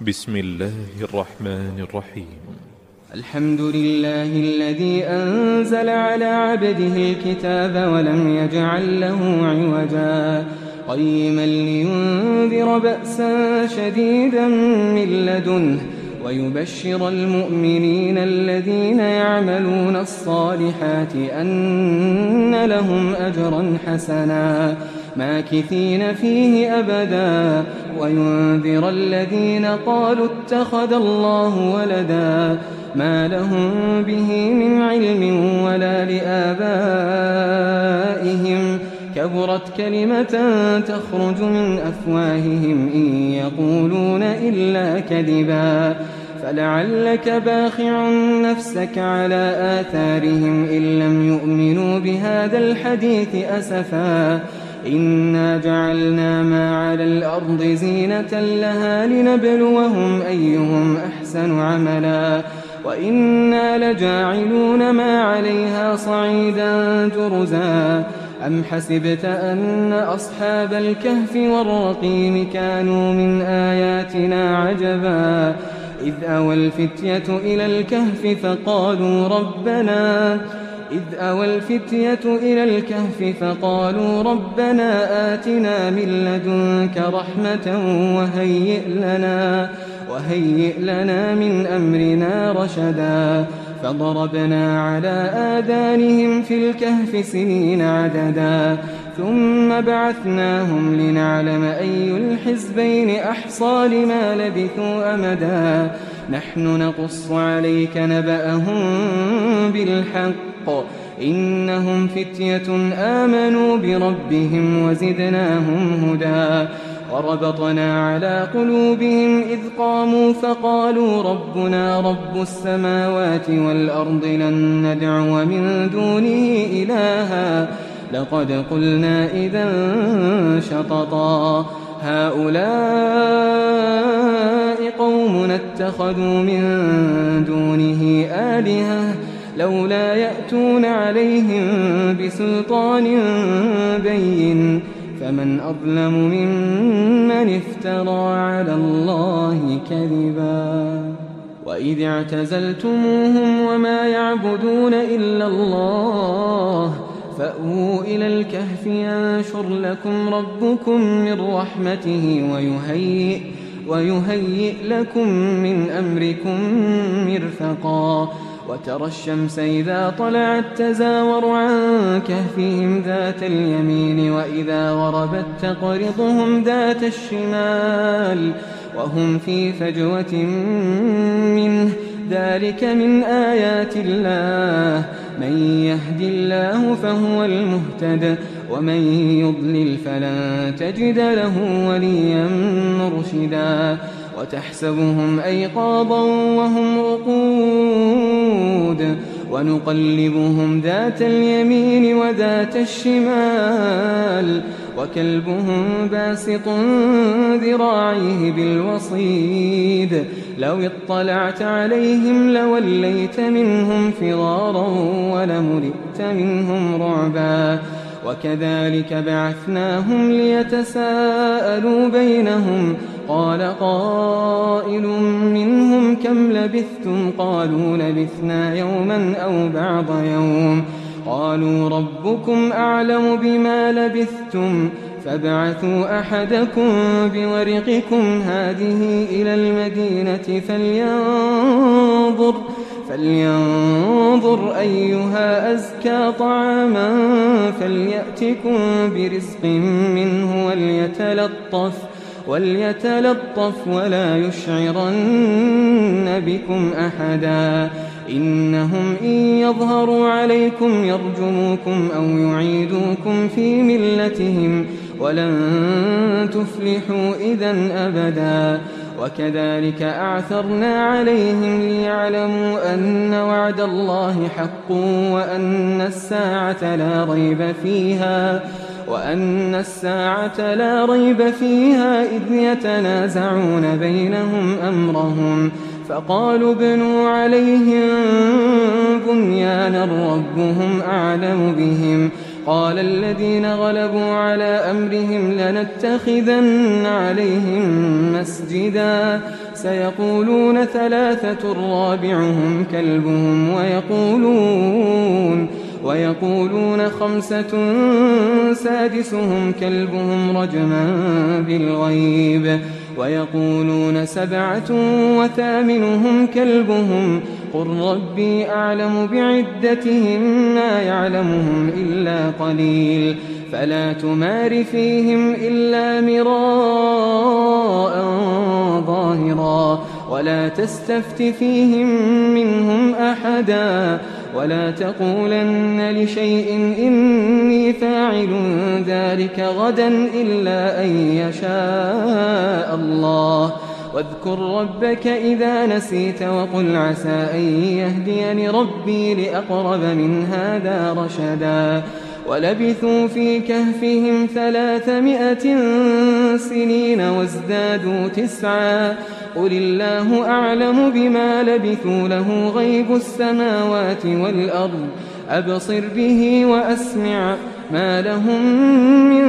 بسم الله الرحمن الرحيم. الحمد لله الذي أنزل على عبده الكتاب ولم يجعل له عوجا قيما لينذر بأسا شديدا من لدنه ويبشر المؤمنين الذين يعملون الصالحات أن لهم أجرا حسنا ماكثين فيه أبدا وينذر الذين قالوا اتخذ الله ولدا ما لهم به من علم ولا لآبائهم كبرت كلمة تخرج من أفواههم إن يقولون إلا كذبا فلعلك باخع نفسك على آثارهم إن لم يؤمنوا بهذا الحديث أسفا إنا جعلنا ما على الأرض زينة لها لنبلوهم أيهم أحسن عملا وإنا لجاعلون ما عليها صعيدا جرزا أم حسبت أن أصحاب الكهف والرقيم كانوا من آياتنا عجبا إذ أوى الفتية إلى الكهف فقالوا ربنا آتنا من لدنك رحمة وهيئ لنا من أمرنا رشدا فضربنا على آذانهم في الكهف سنين عددا ثم بعثناهم لنعلم أي الحزبين أحصى لما لبثوا أمدا نحن نقص عليك نبأهم بالحق إنهم فتية آمنوا بربهم وزدناهم هدى وربطنا على قلوبهم إذ قاموا فقالوا ربنا رب السماوات والأرض لن ندعو من دونه إلها لقد قلنا إذا شططا هؤلاء قومنا اتخذوا من دونه آلهة لولا يأتون عليهم بسلطان بين فمن أظلم ممن افترى على الله كذبا وإذ اعتزلتموهم وما يعبدون إلا الله فأووا إلى الكهف ينشر لكم ربكم من رحمته ويهيئ لكم من أمركم مرفقا وترى الشمس إذا طلعت تزاور عن كهفهم ذات اليمين وإذا غربت تقرضهم ذات الشمال وهم في فجوة منه ذلك من آيات الله من يهد الله فهو المهتد ومن يضلل فلن تجد له وليا مرشدا وتحسبهم أيقاظا وهم رقود ونقلبهم ذات اليمين وذات الشمال وكلبهم باسط ذراعيه بالوصيد لو اطلعت عليهم لوليت منهم فرارا ولملئت منهم رعبا وكذلك بعثناهم ليتساءلوا بينهم قال قائل منهم كم لبثتم قالوا لبثنا يوما أو بعض يوم قالوا ربكم أعلم بما لبثتم فابعثوا أحدكم بورقكم هذه إلى المدينة فلينظر أيها أزكى طعاما فليأتكم برزق منه وليتلطف ولا يشعرن بكم أحدا إنهم إن يظهروا عليكم يرجموكم أو يعيدوكم في ملتهم ولن تفلحوا إذن أبدا وكذلك أعثرنا عليهم ليعلموا أن وعد الله حق وأن الساعة لا ريب فيها إذ يتنازعون بينهم أمرهم فقالوا ابنوا عليهم بنيانا ربهم أعلم بهم قال الذين غلبوا على أمرهم لنتخذن عليهم مسجدا سيقولون ثلاثة رابعهم كلبهم ويقولون خمسة سادسهم كلبهم رجما بالغيب ويقولون سبعة وثامنهم كلبهم قل ربي أعلم بعدتهم ما يعلمهم إلا قليل فلا تمار فيهم إلا مراء ظاهرا ولا تستفت فيهم منهم أحدا ولا تقولن لشيء إني فاعل ذلك غدا إلا أن يشاء الله واذكر ربك إذا نسيت وقل عسى أن يهديني ربي لأقرب من هذا رشدا ولبثوا في كهفهم 300 سنين وازدادوا 9 قل الله أعلم بما لبثوا له غيب السماوات والأرض أبصر به وأسمع ما لهم من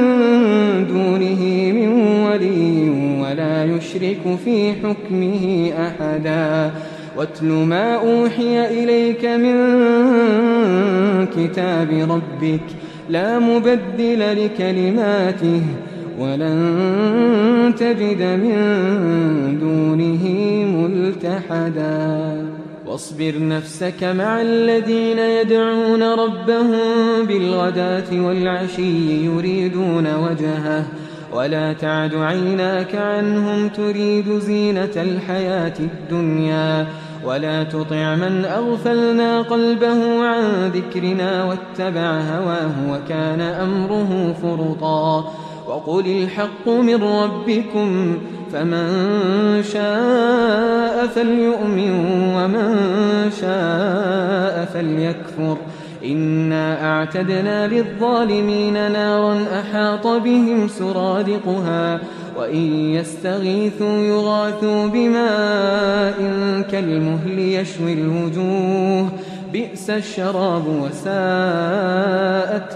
دونه من ولي ولا يشرك في حكمه أحدا واتل ما أوحي إليك من كتاب ربك لا مبدل لكلماته ولن تجد من دونه ملتحدا واصبر نفسك مع الذين يدعون ربهم بالغداة والعشي يريدون وجهه ولا تعد عيناك عنهم تريد زينة الحياة الدنيا ولا تطع من أغفلنا قلبه عن ذكرنا واتبع هواه وكان أمره فرطا وقل الحق من ربكم فمن شاء فليؤمن ومن شاء فليكفر إنا أعتدنا للظالمين نارا أحاط بهم سرادقها وإن يستغيثوا يغاثوا بماء كالمهل يشوي الوجوه بئس الشراب وساءت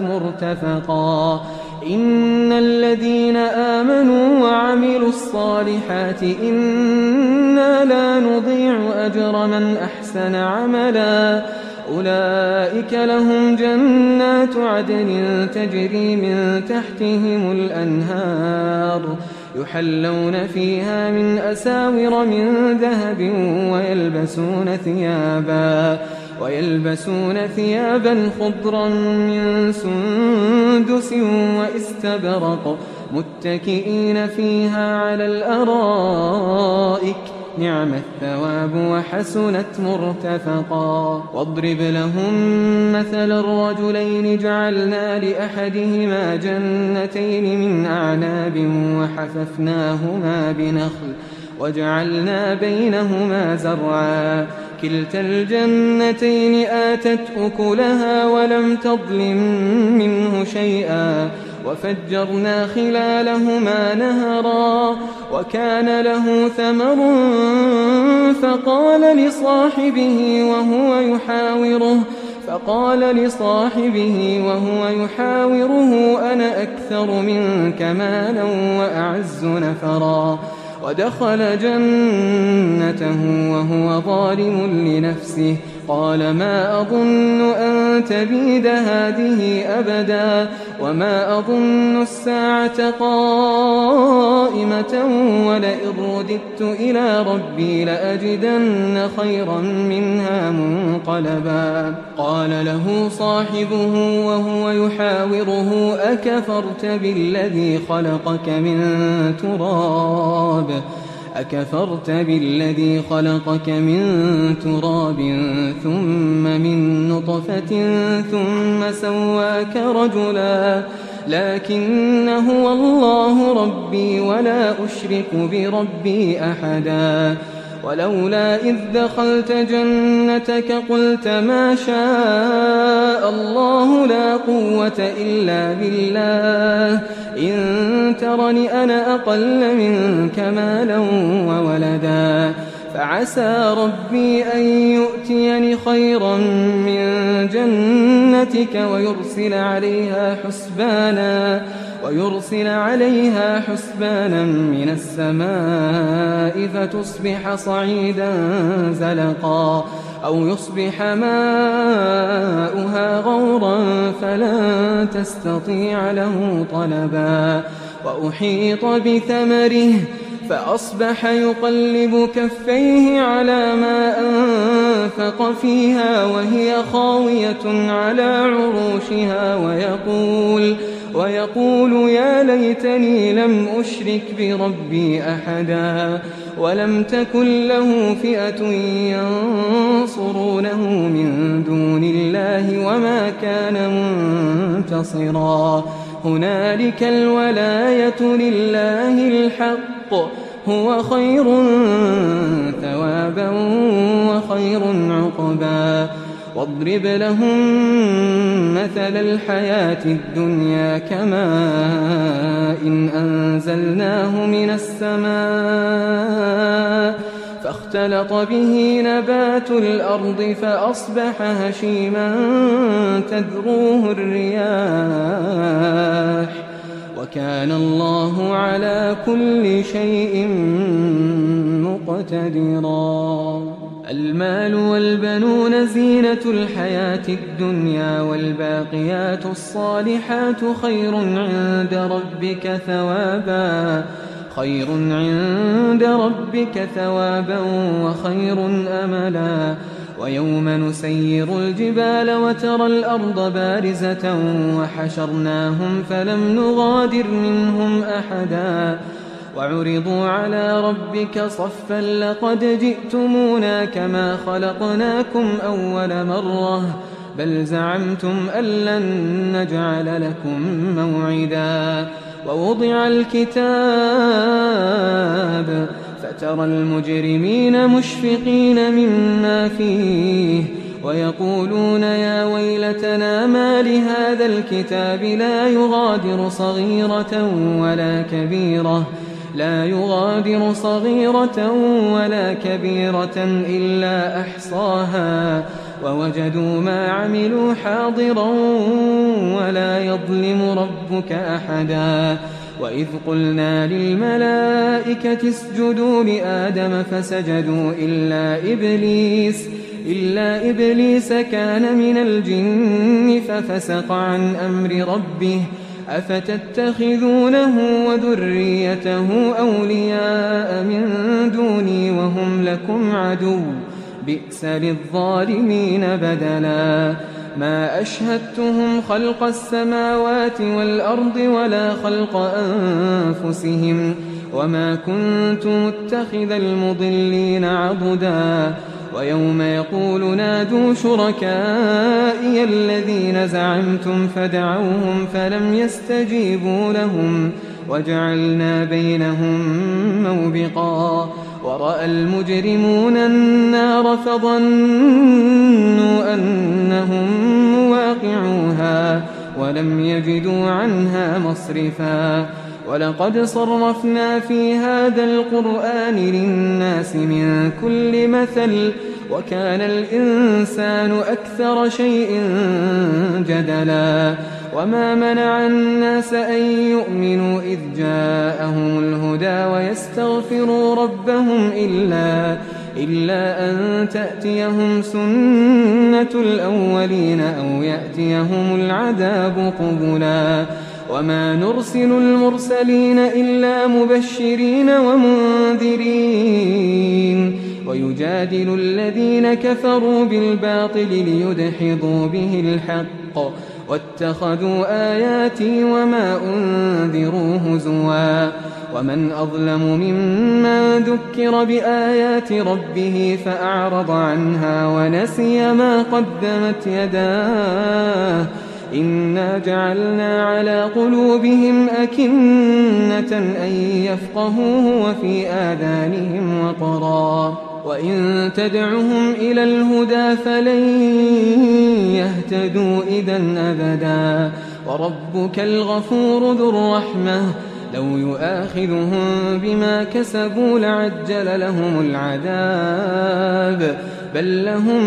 مرتفقا إن الذين آمنوا وعملوا الصالحات إنا لا نضيع أجر من أحسن عملا أولئك لهم جنات عدن تجري من تحتهم الأنهار يحلون فيها من أساور من ذهب ويلبسون ثيابا خضرا من سندس واستبرق متكئين فيها على الأرائك نعم الثواب وحسنت مرتفقا واضرب لهم مثل الرجلين جعلنا لأحدهما جنتين من أعناب وحففناهما بنخل وجعلنا بينهما زرعا كلتا الجنتين آتت أكلها ولم تظلم منه شيئا وفجرنا خلالهما نهرا وكان له ثمر فقال لصاحبه وهو يحاوره أنا أكثر منك مالا وأعز نفرا ودخل جنته وهو ظالم لنفسه قال ما أظن أن تبيد هذه أبدا وما أظن الساعة قائمة ولئن رددت إلى ربي لأجدن خيرا منها منقلبا قال له صاحبه وهو يحاوره أكفرت بالذي خلقك من تراب ثم من نطفة ثم سواك رجلا لكن هو الله ربي ولا أشرك بربي أحدا ولولا إذ دخلت جنتك قلت ما شاء الله لا قوة إلا بالله إن ترني أنا أقل منك مالا وولدا فعسى ربي أن يؤتيني خيرا من جنتك ويرسل عليها حسبانا من السماء فتصبح صعيدا زلقا أو يصبح ماؤها غورا فلن تستطيع له طلبا وأحيط بثمره فأصبح يقلب كفيه على ما أنفق فيها وهي خاوية على عروشها ويقول يا ليتني لم أشرك بربي أحدا ولم تكن له فئة ينصرونه من دون الله وما كان منتصرا هنالك الولاية لله الحق هو خير ثوابا وخير عقبا واضرب لهم مثل الحياة الدنيا كماء إن أنزلناه من السماء فاختلط به نبات الأرض فأصبح هشيما تذروه الرياح وكان الله على كل شيء مقتدرا المال والبنون زينة الحياة الدنيا والباقيات الصالحات خير عند ربك ثوابا وخير أملا ويوم نسير الجبال وترى الأرض بارزة وحشرناهم فلم نغادر منهم أحدا وعرضوا على ربك صفا لقد جئتمونا كما خلقناكم أول مرة بل زعمتم أن لن نجعل لكم موعدا ووضع الكتاب فترى المجرمين مشفقين مما فيه ويقولون يا ويلتنا ما لهذا الكتاب لا يغادر صغيرة ولا كبيرة إلا أحصاها ووجدوا ما عملوا حاضرا ولا يظلم ربك أحدا وإذ قلنا للملائكة اسجدوا لآدم فسجدوا إلا إبليس كان من الجن ففسق عن أمر ربه أفتتخذونه وذريته أولياء من دوني وهم لكم عدو بئس للظالمين بدلا ما أشهدتهم خلق السماوات والأرض ولا خلق أنفسهم وما كنت متخذ المضلين عضدا ويوم يقول نادوا شركائي الذين زعمتم فدعوهم فلم يستجيبوا لهم وجعلنا بينهم موبقا ورأى المجرمون النار فظنوا أنهم مواقعوها ولم يجدوا عنها مصرفا ولقد صرفنا في هذا القرآن للناس من كل مثل وكان الإنسان أكثر شيء جدلا وما منع الناس أن يؤمنوا إذ جاءهم الهدى ويستغفروا ربهم إلا أن تأتيهم سنة الأولين أو يأتيهم العذاب قبلا وما نرسل المرسلين إلا مبشرين ومنذرين ويجادل الذين كفروا بالباطل ليدحضوا به الحق واتخذوا آياتي وما أنذروا هزوا ومن أظلم ممن ذكر بآيات ربه فأعرض عنها ونسي ما قدمت يداه إنا جعلنا على قلوبهم أكنة أن يفقهوه وفي آذانهم وقرا وإن تدعهم إلى الهدى فلن يهتدوا إذا أبدا وربك الغفور ذو الرحمة لو يؤاخذهم بما كسبوا لعجل لهم العذاب بل لهم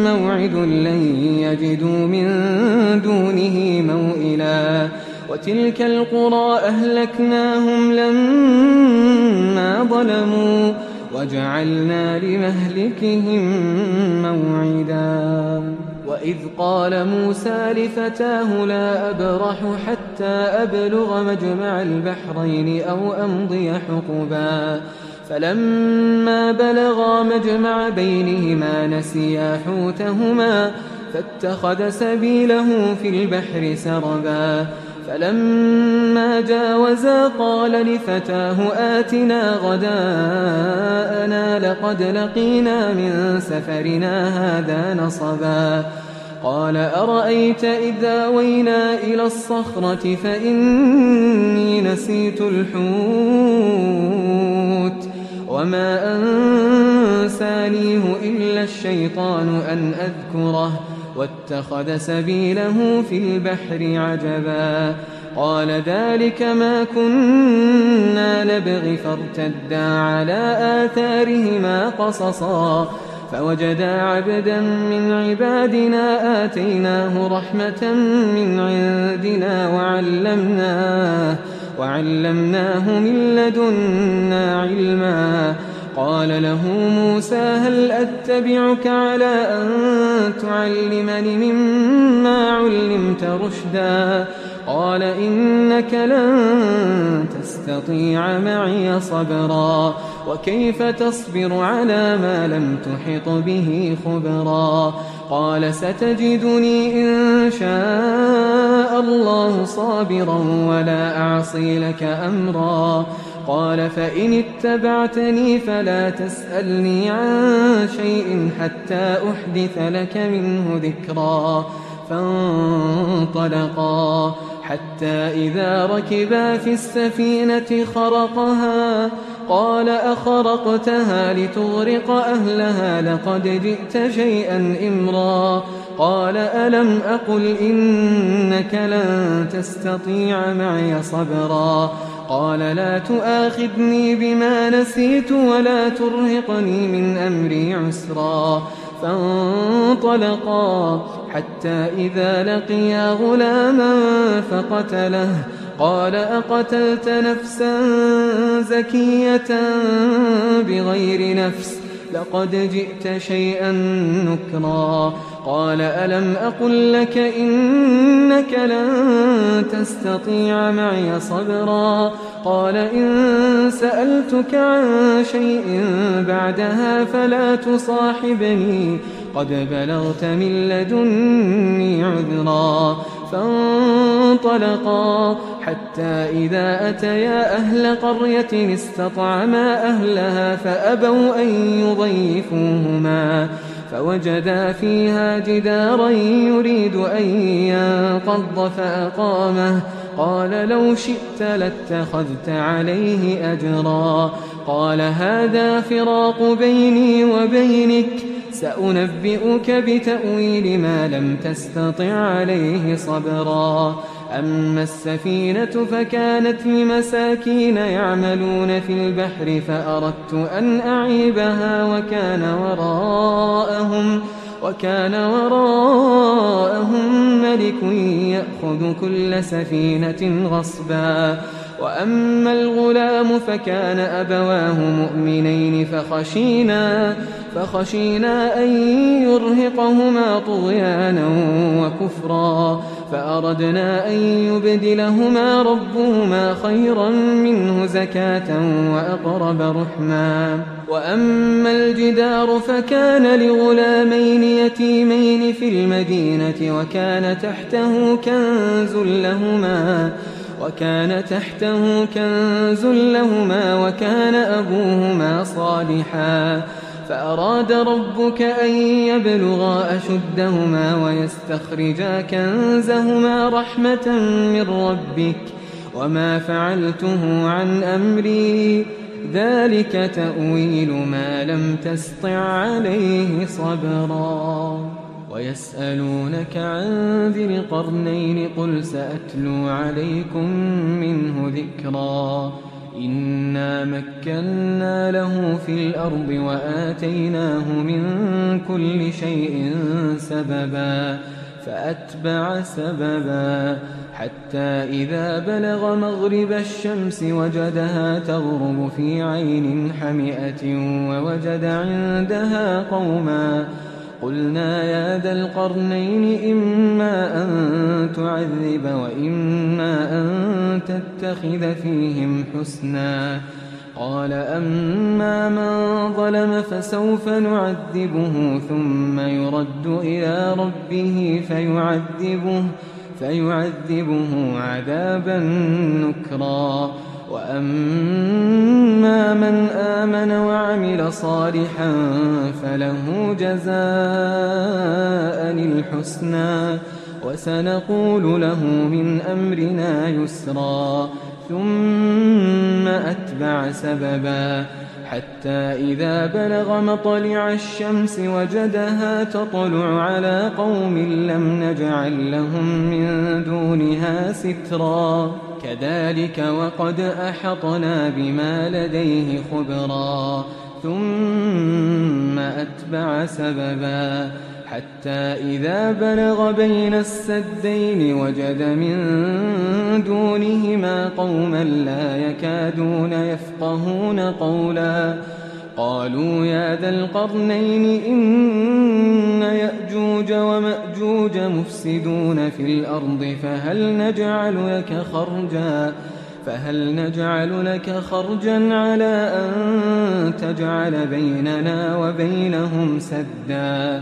موعد لن يجدوا من دونه موئلا وتلك القرى أهلكناهم لما ظلموا وجعلنا لمهلكهم موعدا وإذ قال موسى لفتاه لا أبرح حتى أبلغ مجمع البحرين أو أمضي حقبا فلما بلغا مجمع بينهما نسيا حوتهما فاتخذ سبيله في البحر سربا فلما جاوزا قال لفتاه آتنا غداءنا لقد لقينا من سفرنا هذا نصبا قال أرأيت إذا أوينا إلى الصخرة فإني نسيت الحوت وما أنسانيه إلا الشيطان أن أذكره واتخذ سبيله في البحر عجبا قال ذلك ما كنا نبغي فارتدا على آثارهما قصصا فوجدا عبدا من عبادنا آتيناه رحمة من عندنا وعلمناه من لدنا علما قال له موسى هل أتبعك على أن تعلمني مما علمت رشدا قال إنك لن تستطيع معي صبرا وكيف تصبر على ما لم تحط به خبرا قال ستجدني إن شاء الله صابرا ولا أعصي لك أمرا قال فإن اتبعتني فلا تسألني عن شيء حتى أحدث لك منه ذكرا فانطلقا حتى إذا ركبا في السفينة خرقها قال أخرقتها لتغرق أهلها لقد جئت شيئا إمرا قال ألم أقل إنك لن تستطيع معي صبرا قال لا تؤاخذني بما نسيت ولا ترهقني من أمري عسرا فانطلقا حتى إذا لقيا غلاما فقتله قال أقتلت نفسا زكية بغير نفس لقد جئت شيئا نكرا قال ألم أقل لك إنك لن تستطيع معي صبرا قال إن سألتك عن شيء بعدها فلا تصاحبني قد بلغت من لدني عذرا فانطلقا حتى إذا أتيا أهل قرية استطعما أهلها فأبوا أن يضيفوهما فوجدا فيها جدارا يريد أن ينقض فأقامه قال لو شئت لاتخذت عليه أجرا قال هذا فراق بيني وبينك سأنبئك بتأويل ما لم تستطع عليه صبرا أما السفينة فكانت لمساكين يعملون في البحر فأردت أن أعيبها وكان وراءهم ملك يأخذ كل سفينة غصبا وأما الغلام فكان أبواه مؤمنين فخشينا أن يرهقهما طغيانا وكفرا فأردنا أن يبدلهما ربهما خيرا منه زكاة وأقرب رحما وأما الجدار فكان لغلامين يتيمين في المدينة وكان تحته كنز لهما وكان أبوهما صالحا فأراد ربك أن يبلغا أشدهما ويستخرجا كنزهما رحمة من ربك وما فعلته عن أمري ذلك تأويل ما لم تسطع عليه صبرا ويسألونك عن ذي القرنين قل سأتلو عليكم منه ذكرا إنا مكنا له في الأرض وآتيناه من كل شيء سببا فأتبع سببا حتى إذا بلغ مغرب الشمس وجدها تغرب في عين حمئة ووجد عندها قوما قلنا يا ذا القرنين إما أن تعذب وإما أن تتخذ فيهم حسنا قال أما من ظلم فسوف نعذبه ثم يرد إلى ربه فيعذبه عذابا نكرا وأما من آمن وعمل صالحا فله جزاء الحسنى وسنقول له من أمرنا يسرا ثم أتبع سببا حتى إذا بلغ مطلع الشمس وجدها تطلع على قوم لم نجعل لهم من دونها سترا كذلك وقد أحطنا بما لديه خبرا ثم أتبع سببا حتى إذا بلغ بين السدين وجد من دونهما قوما لا يكادون يفقهون قولا قالوا يا ذا القرنين إن يأجوج ومأجوج مفسدون في الأرض فهل نجعل لك خرجا على أن تجعل بيننا وبينهم سدا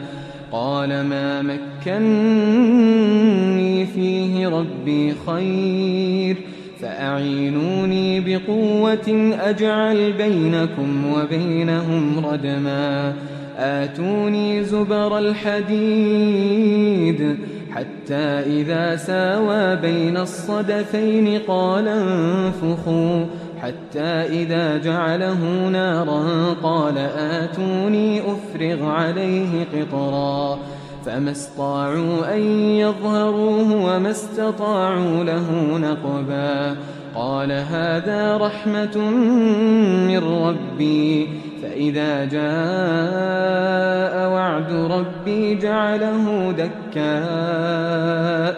قال ما مكنني فيه ربي خير فأعينوني بقوة أجعل بينكم وبينهم ردما آتوني زبر الحديد حتى إذا ساوى بين الصدفين قال انفخوا حتى إذا جعله نارا قال آتوني أفرغ عليه قطرا فما استطاعوا أن يظهروه وما استطاعوا له نقبا قال هذا رحمة من ربي فإذا جاء وعد ربي جعله دكاء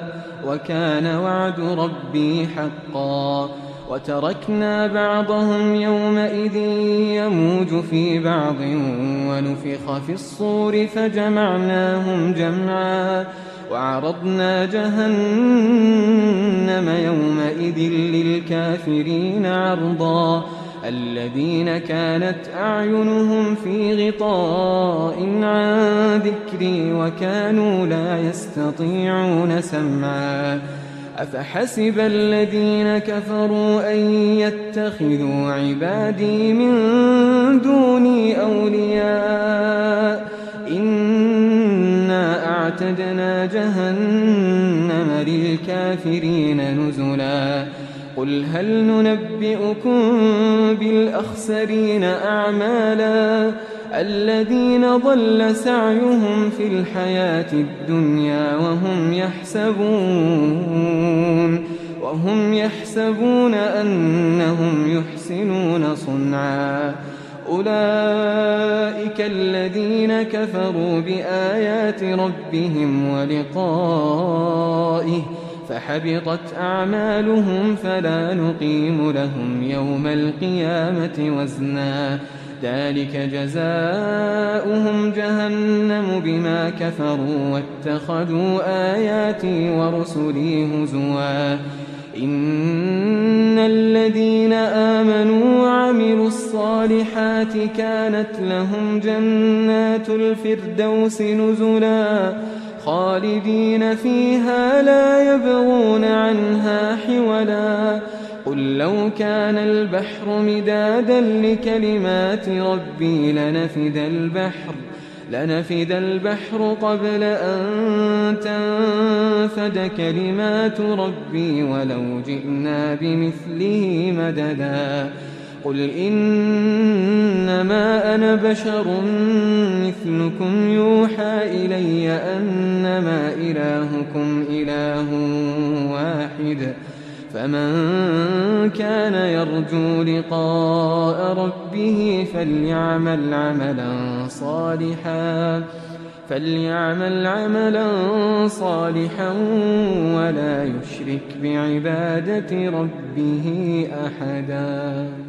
وكان وعد ربي حقا وتركنا بعضهم يومئذ يموج في بعض ونفخ في الصور فجمعناهم جمعا وعرضنا جهنم يومئذ للكافرين عرضا الذين كانت أعينهم في غطاء عن ذكري وكانوا لا يستطيعون سمعا أفحسب الذين كفروا أن يتخذوا عبادي من دوني أولياء إنا أعتدنا جهنم للكافرين نزلا قل هل ننبئكم بالأخسرين أعمالا الذين ضل سعيهم في الحياة الدنيا وهم يحسبون أنهم يحسنون صنعا أولئك الذين كفروا بآيات ربهم ولقائه فحبطت أعمالهم فلا نقيم لهم يوم القيامة وزنا ذلك جزاؤهم جهنم بما كفروا واتخذوا آياتي ورسلي هزوا إن الذين آمنوا وعملوا الصالحات كانت لهم جنات الفردوس نزلا خالدين فيها لا يبغون عنها حولا قل لو كان البحر مدادا لكلمات ربي لنفد البحر قبل أن تنفد كلمات ربي ولو جئنا بمثله مددا قل إنما أنا بشر مثلكم يوحى إلي أنما إلهكم إله واحد فمن كان يرجو لقاء ربه فليعمل عملا صالحا ولا يشرك بعبادة ربه أحدا.